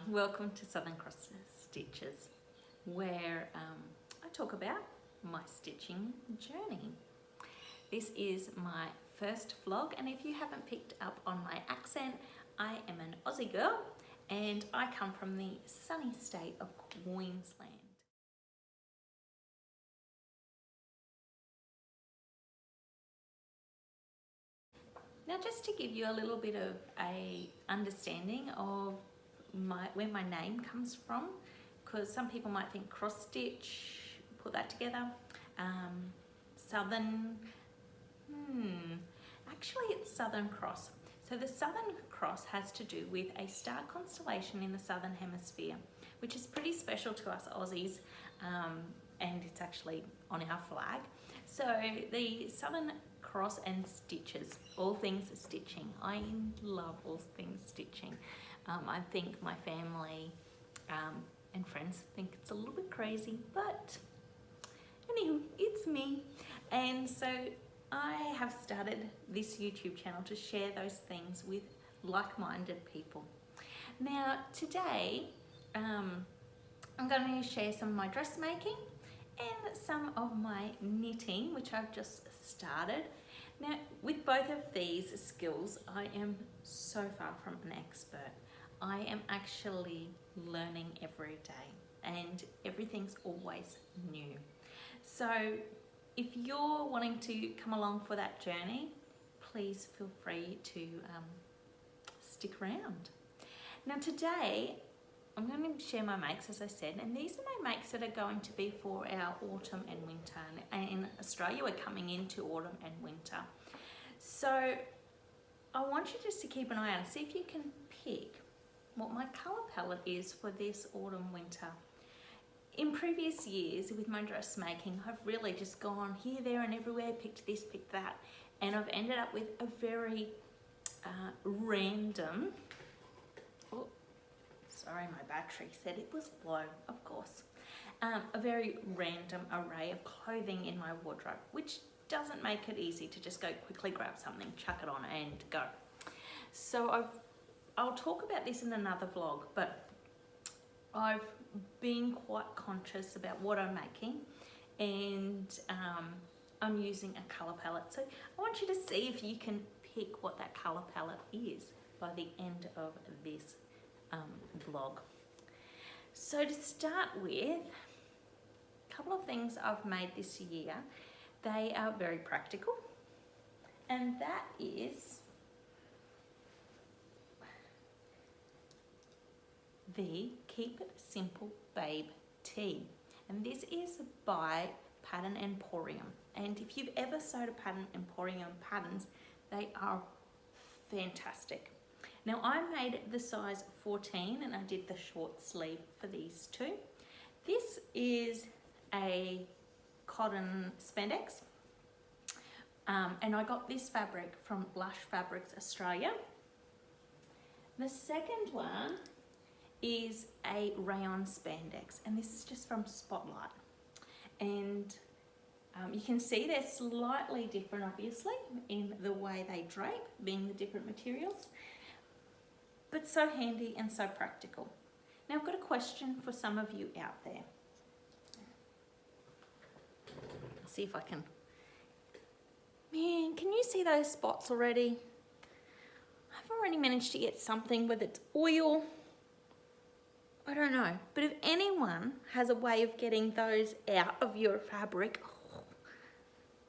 welcome to Southern Cross Stitches, where I talk about my stitching journey. This is my first vlog, and if you haven't picked up on my accent, I am an Aussie girl and I come from the sunny state of Queensland. Now, just to give you a little bit of a understanding of where my name comes from, because some people might think cross stitch, put that together, southern, actually it's Southern Cross. So the Southern Cross has to do with a star constellation in the Southern Hemisphere, which is pretty special to us Aussies, and it's actually on our flag. So the Southern Cross and stitches, all things stitching. I love all things stitching. I think my family and friends think it's a little bit crazy, but anyway, it's me. And so I have started this YouTube channel to share those things with like-minded people. Now today, I'm going to share some of my dressmaking and some of my knitting, which I've just started. Now, with both of these skills, I am so far from an expert. I am actually learning every day, and everything's always new. So if you're wanting to come along for that journey, please feel free to stick around. Now today, I'm going to share my makes, as I said, and these are my makes that are going to be for our autumn and winter. And in Australia, we're coming into autumn and winter. So I want you just to keep an eye out and see if you can pick what my colour palette is for this autumn winter. In previous years with my dressmaking, I've really just gone here, there and everywhere, picked this, picked that, and I've ended up with a very random, oh, sorry, my battery said it was low, of course, a very random array of clothing in my wardrobe, which doesn't make it easy to just go quickly grab something, chuck it on and go. So I'll talk about this in another vlog, but I've been quite conscious about what I'm making, and I'm using a colour palette. So I want you to see if you can pick what that colour palette is by the end of this vlog. So to start with, a couple of things I've made this year. They are very practical, and that is the Keep It Simple Babe tee, and this is by Pattern Emporium. And if you've ever sewed a Pattern Emporium patterns, they are fantastic. Now I made the size 14 and I did the short sleeve for these two. This is a cotton spandex, and I got this fabric from Blush Fabrics Australia. The second one is a rayon spandex, and this is just from Spotlight, and you can see they're slightly different obviously in the way they drape, being the different materials, but so handy and so practical. Now I've got a question for some of you out there. I'll see if I can. Man, can you see those spots already? I've already managed to get something, whether it's oil, I don't know, but if anyone has a way of getting those out of your fabric,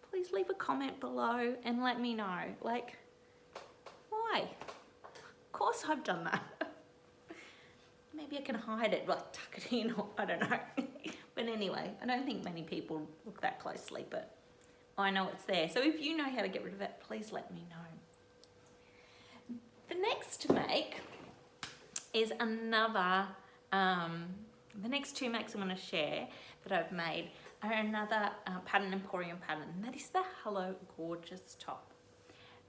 please leave a comment below and let me know. Like, why? Of course I've done that. Maybe I can hide it, like tuck it in, or I don't know. But anyway, I don't think many people look that closely, but I know it's there. So if you know how to get rid of it, please let me know. The next make is another, the next two makes I'm going to share that I've made are another Pattern Emporium pattern, and that is the Hello Gorgeous top.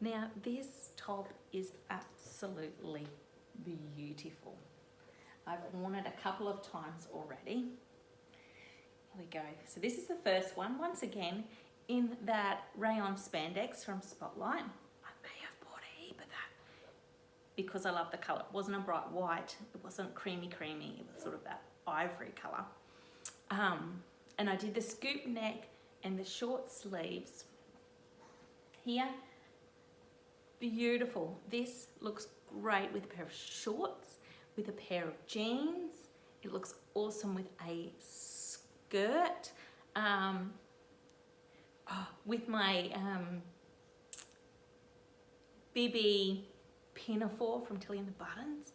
Now this top is absolutely beautiful. I've worn it a couple of times already. Here we go. So this is the first one, once again in that rayon spandex from Spotlight. I may have bought a heap of that. because I love the colour. It wasn't a bright white, it wasn't creamy, it was sort of that ivory colour. And I did the scoop neck and the short sleeves here. Beautiful. This looks great with a pair of shorts, with a pair of jeans. It looks awesome with a skirt. With my Bibi pinafore from Tilly and the Buttons.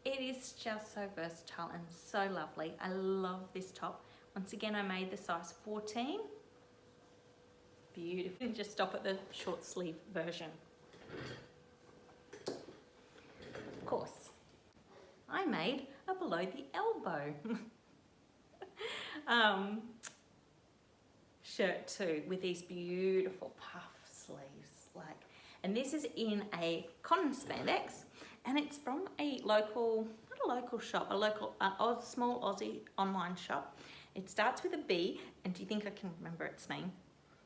It is just so versatile and so lovely. I love this top. Once again, I made the size 14. Beautiful. Just stop at the short sleeve version. Of course, I made a below the elbow shirt too, with these beautiful puff sleeves. And this is in a cotton spandex, and it's from a local, not a local shop, a local small Aussie online shop. It starts with a B, and do you think I can remember its name?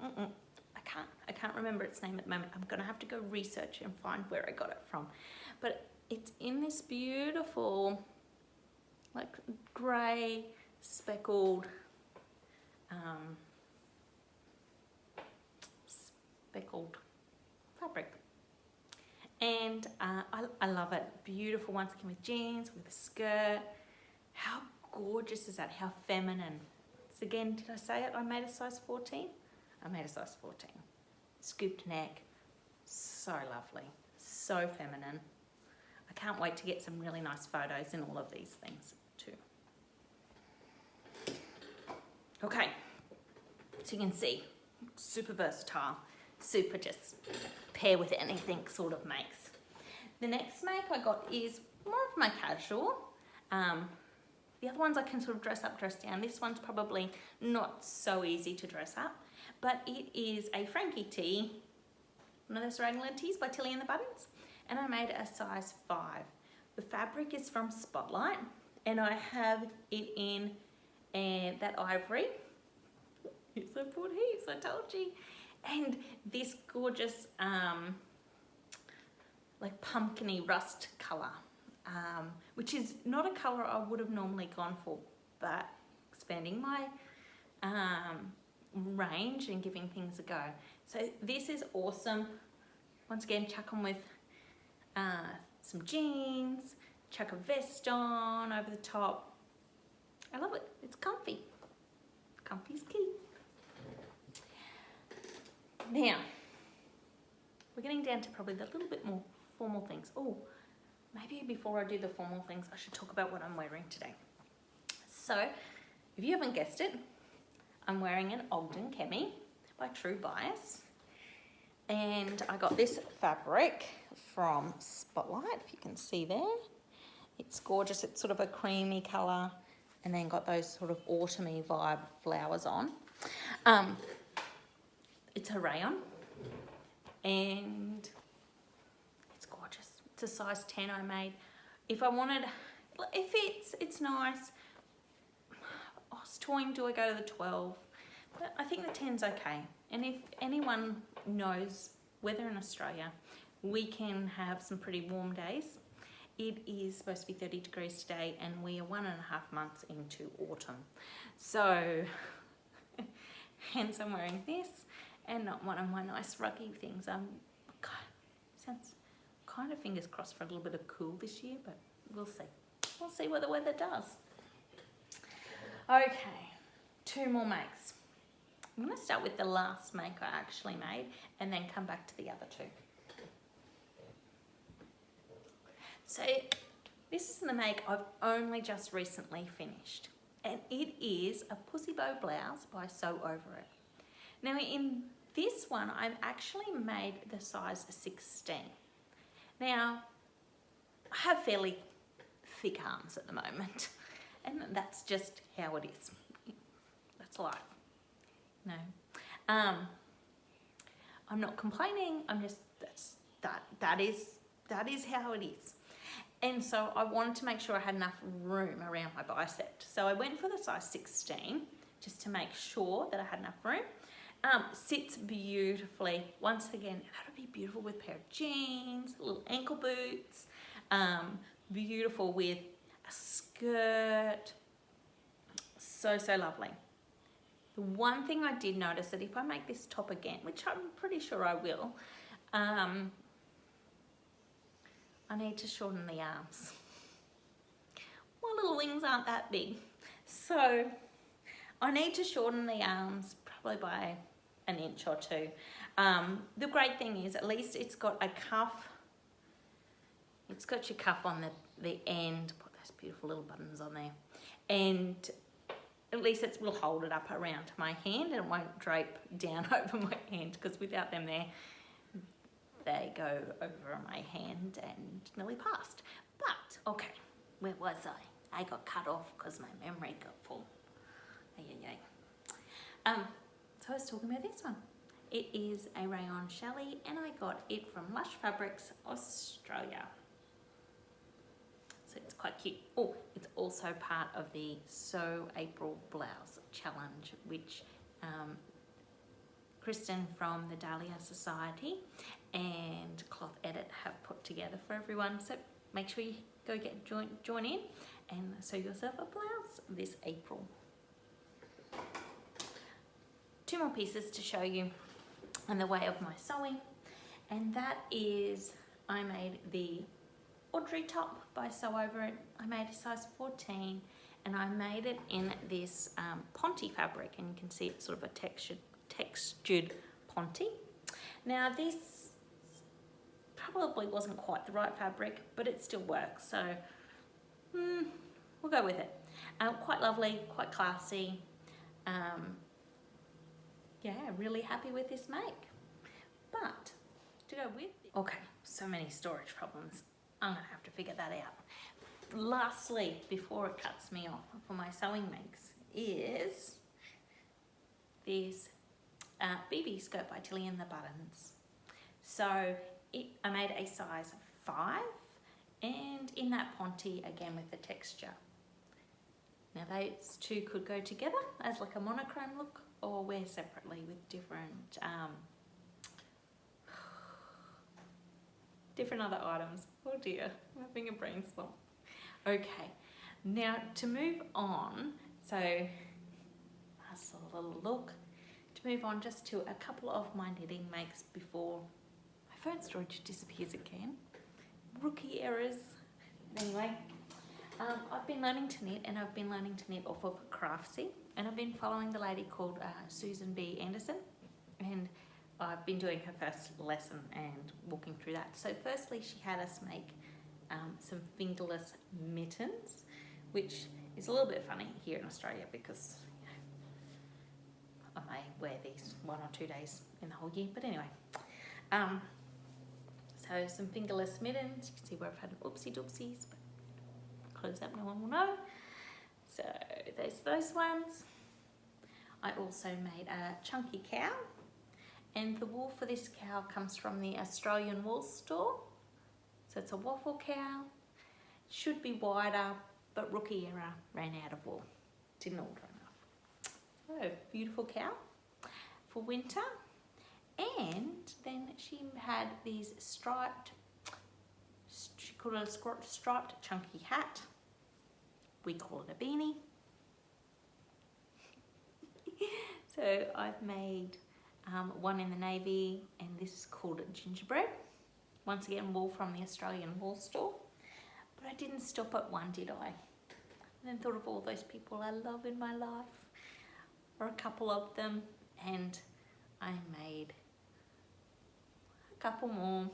I can't remember its name at the moment. I'm gonna have to go research and find where I got it from. But it's in this beautiful, like grey, speckled, fabric. And I love it. Beautiful once again with jeans, with a skirt. How gorgeous is that? How feminine. So again, did I say it? I made a size 14? I made a size 14. Scooped neck. So lovely. So feminine. I can't wait to get some really nice photos in all of these things too. Okay. So you can see, super versatile. Super just pair with anything sort of makes. The next make I got is more of my casual. The other ones I can sort of dress up, dress down. This one's probably not so easy to dress up, but it is a Frankie Tee, one of those regular tees by Tilly and the Buttons, and I made a size 5. The fabric is from Spotlight, and I have it in that ivory. Heaps, I put heaps, I told you. And this gorgeous, like pumpkin-y rust colour, which is not a colour I would have normally gone for, but expanding my range and giving things a go. So this is awesome. Once again, chuck on with some jeans, chuck a vest on over the top. I love it. It's comfy. Comfy's key. Now, we're getting down to probably the little bit more formal things. Oh, maybe before I do the formal things, I should talk about what I'm wearing today. So, if you haven't guessed it, I'm wearing an Ogden Cami by True Bias. And I got this fabric from Spotlight, if you can see there. It's gorgeous. It's sort of a creamy colour, and then got those sort of autumny vibe flowers on. It's a rayon, and it's gorgeous. It's a size 10 I made. If it's nice. I was toying, do I go to the 12? But I think the 10's okay. And if anyone knows weather in Australia, we can have some pretty warm days. It is supposed to be 30 degrees today, and we are 1.5 months into autumn. So, hence I'm wearing this. And not one of my nice ruggy things. Sounds kind of fingers crossed for a little bit of cool this year, but we'll see. We'll see what the weather does. Okay, 2 more makes. I'm going to start with the last make I actually made, and then come back to the other 2. So this is the make I've only just recently finished, and it is a pussy bow blouse by Sew Over It. Now in this one, I've actually made the size 16. Now, I have fairly thick arms at the moment, and that's just how it is. That's life. No, I'm not complaining. I'm just that is how it is. And so I wanted to make sure I had enough room around my bicep. So I went for the size 16 just to make sure that I had enough room. Sits beautifully. Once again, that would be beautiful with a pair of jeans, little ankle boots, Beautiful with a skirt. So lovely. The one thing I did notice that if I make this top again, which I'm pretty sure I will, I need to shorten the arms. My little wings aren't that big, so I need to shorten the arms probably by an inch or two. The great thing is at least it's got a cuff. It's got your cuff on the end. Put those beautiful little buttons on there, and at least it will hold it up around my hand and it won't drape down over my hand, because without them there, they go over my hand and nearly past. But, okay, where was I? I got cut off because my memory got full. So I was talking about this one. It is a rayon challis and I got it from Lush Fabrics, Australia. So it's quite cute. Oh, it's also part of the Sew April Blouse Challenge, which Kristen from the Dahlia Society and Cloth Edit have put together for everyone. So make sure you go join in and sew yourself a blouse this April. 2 more pieces to show you in the way of my sewing, and that is I made the Audrey top by Sew Over It. I made a size 14 and I made it in this Ponte fabric, and you can see it's sort of a textured Ponte. Now this probably wasn't quite the right fabric, but it still works, so we'll go with it. Quite lovely, quite classy. Yeah, really happy with this make. But to go with it, okay, so many storage problems. I'm gonna have to figure that out. Lastly, before it cuts me off for my sewing makes, is this Bibi Skirt by Tilly and the Buttons. So I made a size 5, and in that Ponte again with the texture. Now those two could go together as like a monochrome look, or wear separately with different other items. Oh dear, I'm having a brain slump. Okay, now to move on, so that's a little look. To move on just to a couple of my knitting makes before my phone storage disappears again. Rookie errors. Anyway, I've been learning to knit, and I've been learning to knit off of Craftsy, and I've been following the lady called Susan B. Anderson, and I've been doing her first lesson and walking through that. So firstly, she had us make some fingerless mittens, which is a little bit funny here in Australia because I may wear these 1 or 2 days in the whole year, but anyway. So some fingerless mittens. You can see where I've had oopsie doopsies, but close up, no one will know. So there's those ones. I also made a chunky cow, and the wool for this cow comes from the Australian Wool Store. So it's a waffle cow. Should be wider, but rookie error, ran out of wool. Didn't order enough. Oh, beautiful cow for winter. And then she had these striped, she called it a striped chunky hat. We call it a beanie. So I've made one in the navy, and this is called gingerbread. Once again, wool from the Australian Wool Store. But I didn't stop at one, did I? And then thought of all those people I love in my life, or a couple of them, and I made a couple more.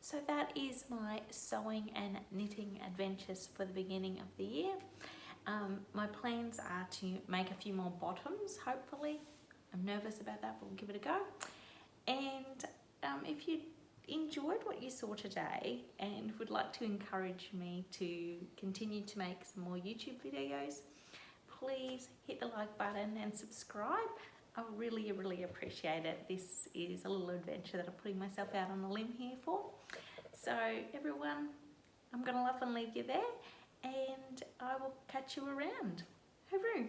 So that is my sewing and knitting adventures for the beginning of the year. My plans are to make a few more bottoms, hopefully. I'm nervous about that, but we'll give it a go. And if you enjoyed what you saw today and would like to encourage me to continue to make some more YouTube videos, please hit the like button and subscribe. I really, really appreciate it. This is a little adventure that I'm putting myself out on a limb here for. So everyone, I'm going to love and leave you there, and I will catch you around. Hooroo!